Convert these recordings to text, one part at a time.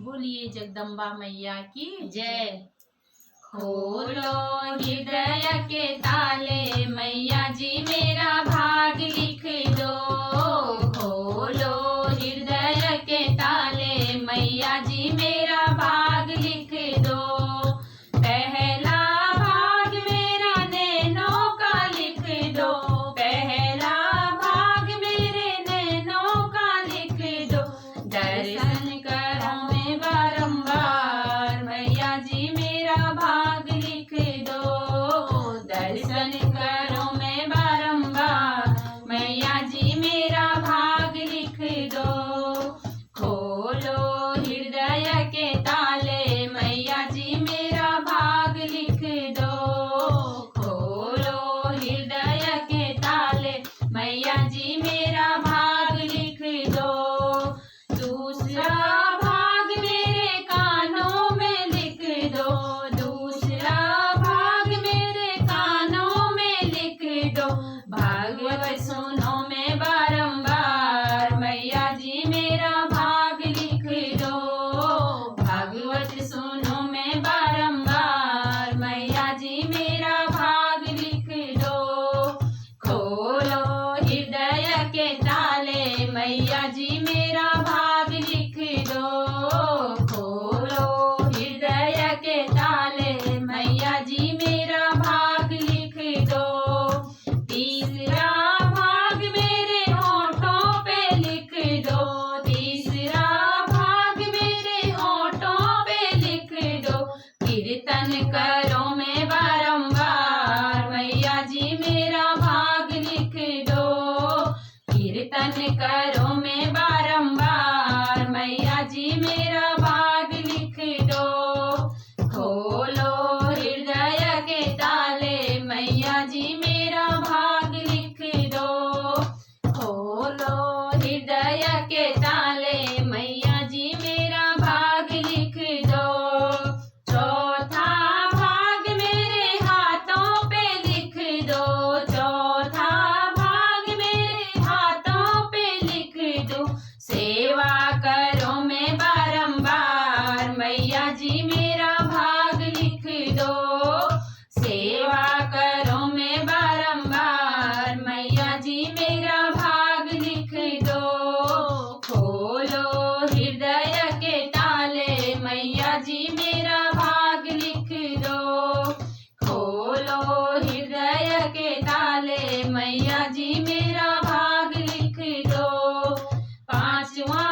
बोलिए जगदम्बा मैया की जय। खोलो हृदय के ताले मैया जी मेरा भाग लिख दो। खोलो हृदय के ताले मैया जी मेरा भाग लिख दो। पहला भाग मेरा नैनों का लिख दो। पहला भाग मेरे नैनों का लिख दो। दर्शन करो मैं बारंबार मैया जी मेरा भाग लिख दो। दर्शन करो मैं बारंबार मैया जी मेरा भाग लिख दो। खोलो हृदय के ताले मैया जी मेरा भाग लिख दो। खोलो हृदय के ताले मैया जी मेरा भाग लिख दो। दूसरा भाग मेरे कानों में लिख दो। दूसरा भाग मेरे कानों में लिख दो। भागवत सुनो मैं बारंबार मैया जी मेरा भाग लिख दो। भागवत सुनो मैं बारंबार मैया जी मेरा भाग लिख दो। खोलो हृदय के ताले मैया जी मेरा भाग लिख दो। खोलो हृदय के ताले मैया जी मेरा भाग लिख दो। तीसरा भाग मेरे होठों पे लिख दो। तीसरा भाग मेरे होठों पे लिख दो। कीर्तन करो मैं बारंबार मैया जी मेरा भाग लिख दो। कीर्तन करो मैं बारंबार मैया जी मेरा भाग लिख दो। खोलो हृदय के ताले मैया जी मेरा भाग लिख दो। खोलो हृदय के ताले मैया जी मेरा भाग लिख दो। चौथा भाग मेरे हाथों पे लिख दो। चौथा भाग मेरे हाथों पे लिख दो। सेवा करो मैं बारंबार मैया जी मेरा भाग लिख दो। सेवा करो मैं बारंबार मैया जी मेरा भाग लिख दो। खोलो हृदय के ताले मैया जी मेरा भाग लिख दो। खोलो हृदय के ताले मैया जी मेरा भाग लिख दो। पांचवा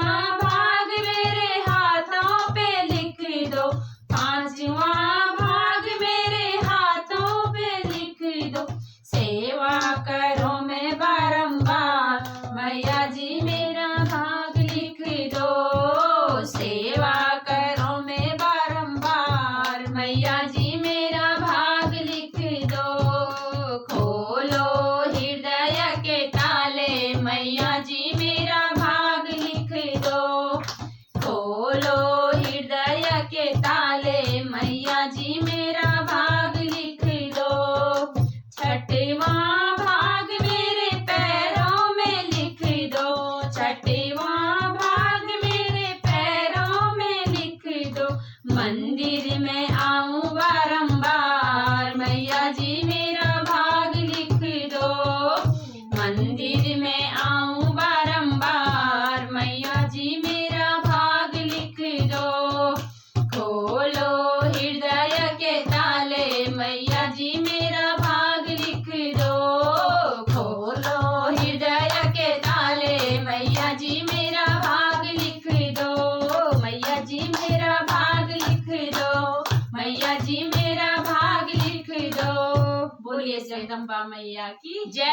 भाग मेरे हाथों पे लिख दो। पांचवा भाग मेरे हाथों पे लिख दो। सेवा करो मैं बारंबार मैया जी मेरा भाग लिख दो। सेवा करो मैं बारंबार मैया जी मेरा भाग लिख दो। खोलो हृदय के ताले मैया जी मेरा भाग लिख दो। खोलो हृदय के ताले मैया जी मेरा भाग लिख दो। छठवां भाग मेरे पैरों में लिख दो। छठवां भाग मेरे पैरों में लिख दो। मंदिर में आऊं बारंबार मैया जी मेरा भाग लिख दो। मंदिर में आऊं बारंबार मैया जी मेरा भाग लिख दो। खोलो हृदय के ताले मैया जी मेरा भाग लिख दो। खोलो हृदय के ताले मैया जी मेरा भाग लिख दो। मैया जी मेरा भाग लिख दो। मैया जी मेरा भाग लिख दो। बोलिए जगदम्बा मैया की जय।